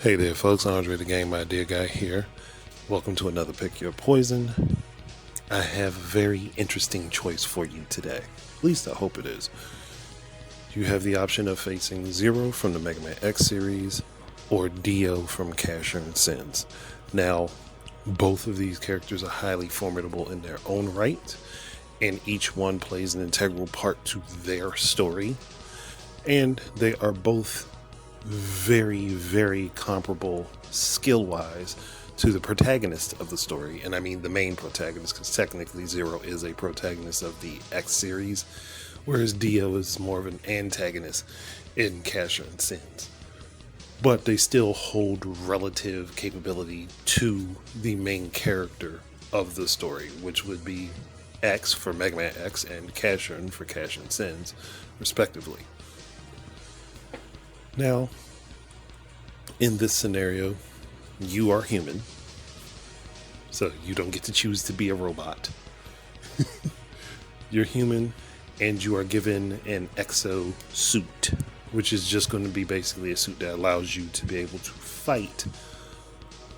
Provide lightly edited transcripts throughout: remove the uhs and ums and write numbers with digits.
Hey there folks, Andre the Game Idea Guy here. Welcome to another Pick Your Poison. I have a very interesting choice for you today. At least I hope it is. You have the option of facing Zero from the Mega Man X series or Dio from Casshern Sins. Now, both of these characters are highly formidable in their own right, and each one plays an integral part to their story. And they are both very comparable skill-wise to the protagonist of the story. And I mean the main protagonist, because technically Zero is a protagonist of the X series, whereas Dio is more of an antagonist in Casshern Sins. But they still hold relative capability to the main character of the story, which would be X for Mega Man X and Casshern for Casshern Sins, respectively. Now, in this scenario, you are human, so you don't get to choose to be a robot. You're human, and you are given an exo suit, which is just going to be basically a suit that allows you to be able to fight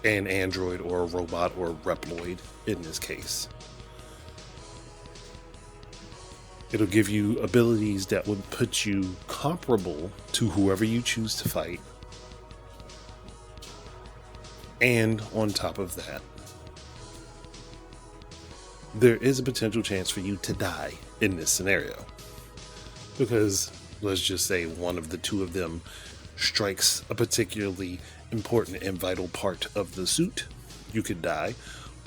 an android or a robot or a Reploid in this case. It'll give you abilities that would put you comparable to whoever you choose to fight. And on top of that, there is a potential chance for you to die in this scenario. Because let's just say one of the two of them strikes a particularly important and vital part of the suit, you could die.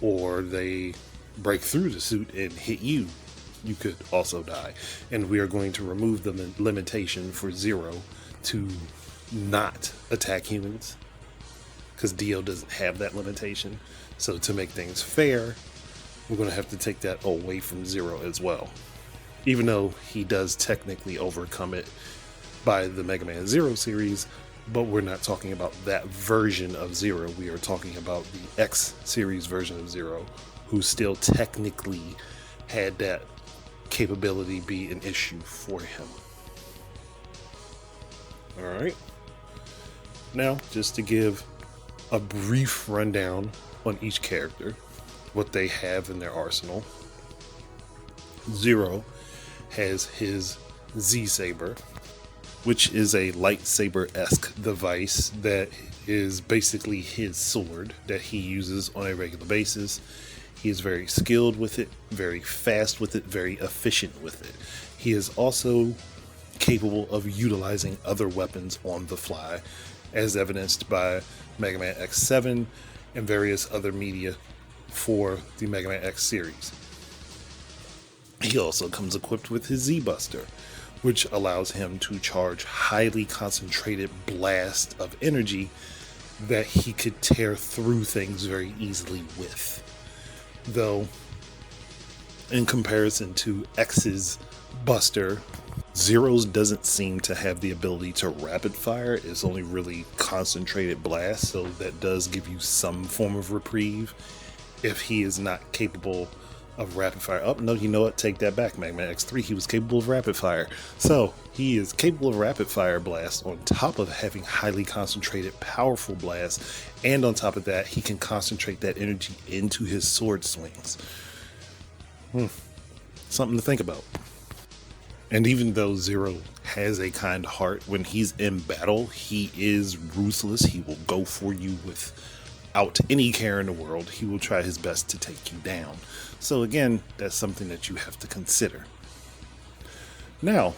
Or they break through the suit and hit you. You could also die. And we are going to remove the limitation for Zero to not attack humans, because Dio doesn't have that limitation. So to make things fair, we're going to have to take that away from Zero as well. Even though he does technically overcome it by the Mega Man Zero series, but we're not talking about that version of Zero. We are talking about the X series version of Zero, who still technically had that capability be an issue for him. Alright. Now, just to give a brief rundown on each character, what they have in their arsenal. Zero has his Z-Saber, which is a lightsaber-esque device that is basically his sword that he uses on a regular basis. He is very skilled with it, very fast with it, very efficient with it. He is also capable of utilizing other weapons on the fly, as evidenced by Mega Man X7 and various other media for the Mega Man X series. He also comes equipped with his Z-Buster, which allows him to charge highly concentrated blast of energy that he could tear through things very easily with. Though, in comparison to X's Buster, Zero's doesn't seem to have the ability to rapid fire. It's only really concentrated blast, so that does give you some form of reprieve if he is not capable of rapid fire. Oh, no, you know what? Take that back. Mega Man X3, he was capable of rapid fire. So, he is capable of rapid fire blast on top of having highly concentrated, powerful blast. And on top of that, he can concentrate that energy into his sword swings. Something to think about. And even though Zero has a kind heart, when he's in battle, he is ruthless. He will go for you without any care in the world. He will try his best to take you down. So again, that's something that you have to consider. Now,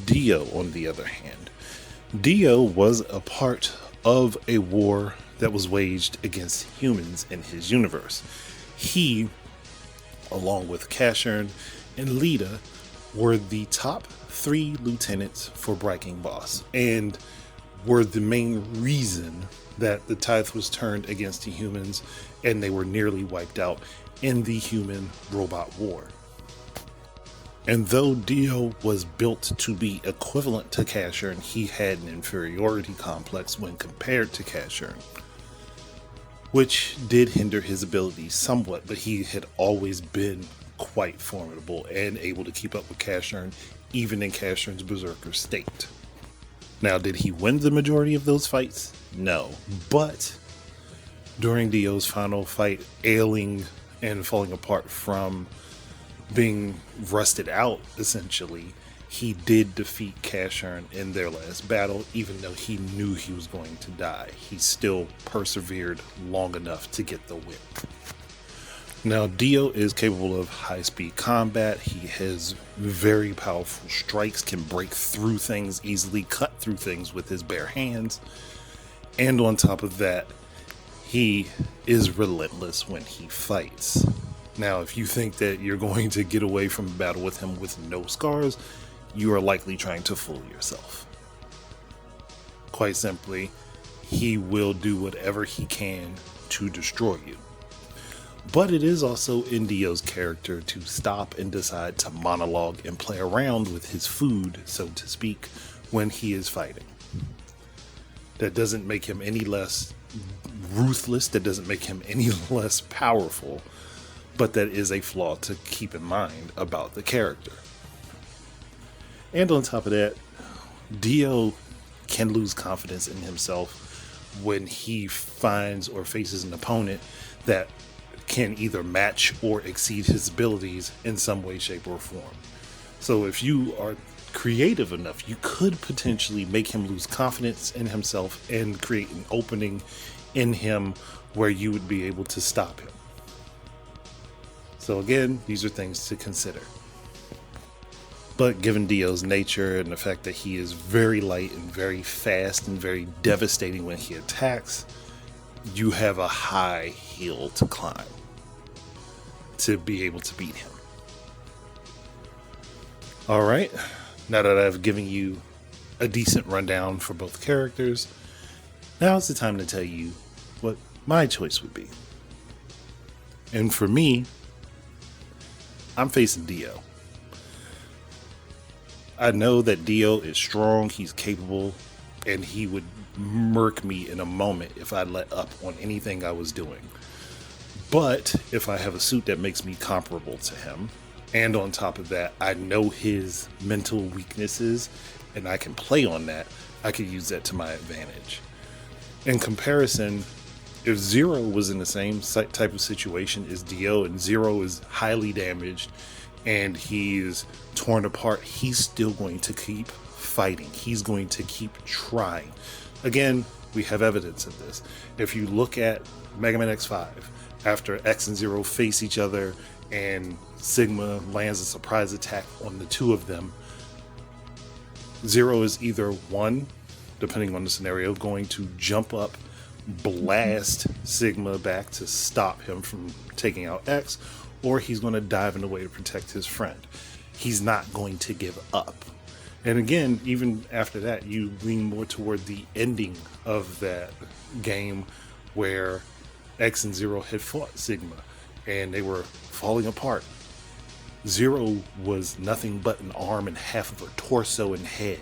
Dio, on the other hand. Dio was a part of a war that was waged against humans in his universe. He, along with Casshern and Lita, were the top 3 lieutenants for Breaking Boss, and were the main reason that the tide was turned against the humans, and they were nearly wiped out in the human-robot war. And though Dio was built to be equivalent to Casshern, he had an inferiority complex when compared to Casshern, which did hinder his abilities somewhat, but he had always been quite formidable and able to keep up with Casshern, even in Casshern's berserker state. Now, did he win the majority of those fights? No. But during Dio's final fight, ailing and falling apart from being rusted out, essentially, he did defeat Casshern in their last battle, even though he knew he was going to die. He still persevered long enough to get the win. Now, Dio is capable of high-speed combat. He has very powerful strikes, can break through things easily, cut through things with his bare hands. And on top of that, he is relentless when he fights. Now, if you think that you're going to get away from a battle with him with no scars, you are likely trying to fool yourself. Quite simply, he will do whatever he can to destroy you. But it is also in Dio's character to stop and decide to monologue and play around with his food, so to speak, when he is fighting. That doesn't make him any less ruthless, that doesn't make him any less powerful, but that is a flaw to keep in mind about the character. And on top of that, Dio can lose confidence in himself when he finds or faces an opponent that can either match or exceed his abilities in some way, shape, or form. So if you are creative enough, you could potentially make him lose confidence in himself and create an opening in him where you would be able to stop him. So again, these are things to consider. But given Dio's nature and the fact that he is very light and very fast and very devastating when he attacks, you have a high hill to climb to be able to beat him. Alright, now that I've given you a decent rundown for both characters, now it's the time to tell you what my choice would be. And for me, I'm facing Dio. I know that Dio is strong, he's capable, and he would murk me in a moment if I let up on anything I was doing. But if I have a suit that makes me comparable to him, and on top of that, I know his mental weaknesses, and I can play on that, I could use that to my advantage. In comparison, if Zero was in the same type of situation as Dio, and Zero is highly damaged, and he is torn apart, he's still going to keep fighting. He's going to keep trying. Again, we have evidence of this. If you look at Mega Man X5, after X and Zero face each other and Sigma lands a surprise attack on the two of them, Zero is either one, depending on the scenario, going to jump up, blast Sigma back to stop him from taking out X, or he's going to dive in a way to protect his friend. He's not going to give up. And again, even after that, you lean more toward the ending of that game where X and Zero had fought Sigma and they were falling apart. Zero was nothing but an arm and half of a torso and head.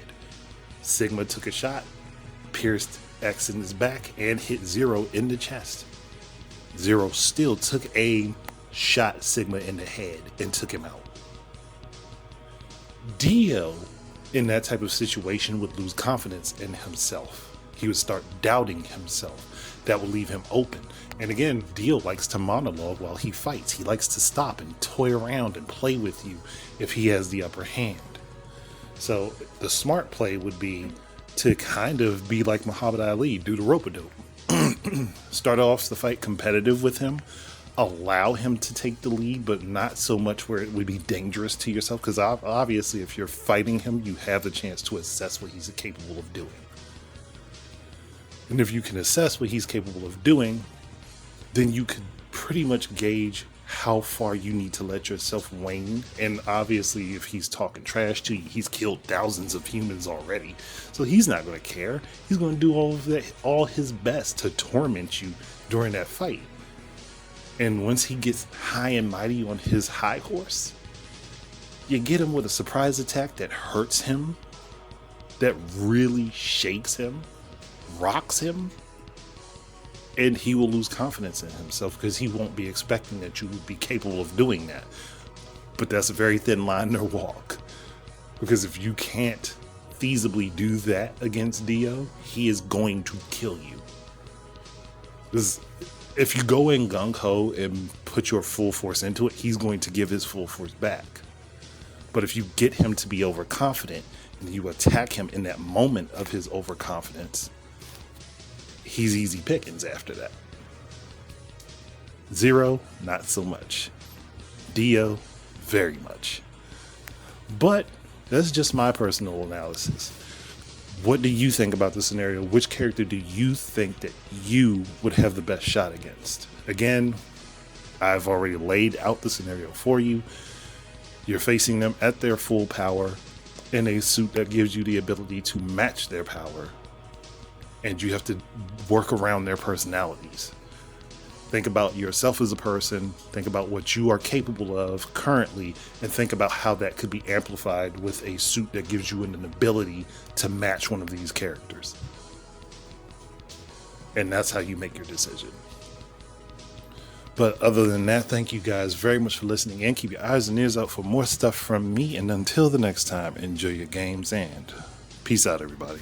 Sigma took a shot, pierced X in his back, and hit Zero in the chest. Zero still took aim, shot Sigma in the head, and took him out. Dio, in that type of situation, would lose confidence in himself. He would start doubting himself. That would leave him open. And again, Dio likes to monologue while he fights. He likes to stop and toy around and play with you if he has the upper hand. So the smart play would be to kind of be like Muhammad Ali, do the rope-a-dope. Start off the fight competitive with him, allow him to take the lead, but not so much where it would be dangerous to yourself, because obviously if you're fighting him, you have the chance to assess what he's capable of doing. And if you can assess what he's capable of doing, then you could pretty much gauge how far you need to let yourself wane. And obviously if he's talking trash to you, he's killed thousands of humans already, so he's not going to care. He's going to do all his best to torment you during that fight. And once he gets high and mighty on his high horse, you get him with a surprise attack that hurts him, that really shakes him, rocks him, and he will lose confidence in himself because he won't be expecting that you would be capable of doing that. But that's a very thin line to walk, because if you can't feasibly do that against Dio, he is going to kill you. Because if you go in gung-ho and put your full force into it, he's going to give his full force back. But if you get him to be overconfident and you attack him in that moment of his overconfidence, he's easy pickings after that. Zero, not so much. Dio, very much. But that's just my personal analysis. What do you think about the scenario? Which character do you think that you would have the best shot against? Again, I've already laid out the scenario for you. You're facing them at their full power in a suit that gives you the ability to match their power. And you have to work around their personalities. Think about yourself as a person, think about what you are capable of currently, and think about how that could be amplified with a suit that gives you an ability to match one of these characters. And that's how you make your decision. But other than that, thank you guys very much for listening, and keep your eyes and ears out for more stuff from me. And until the next time, enjoy your games and peace out, everybody.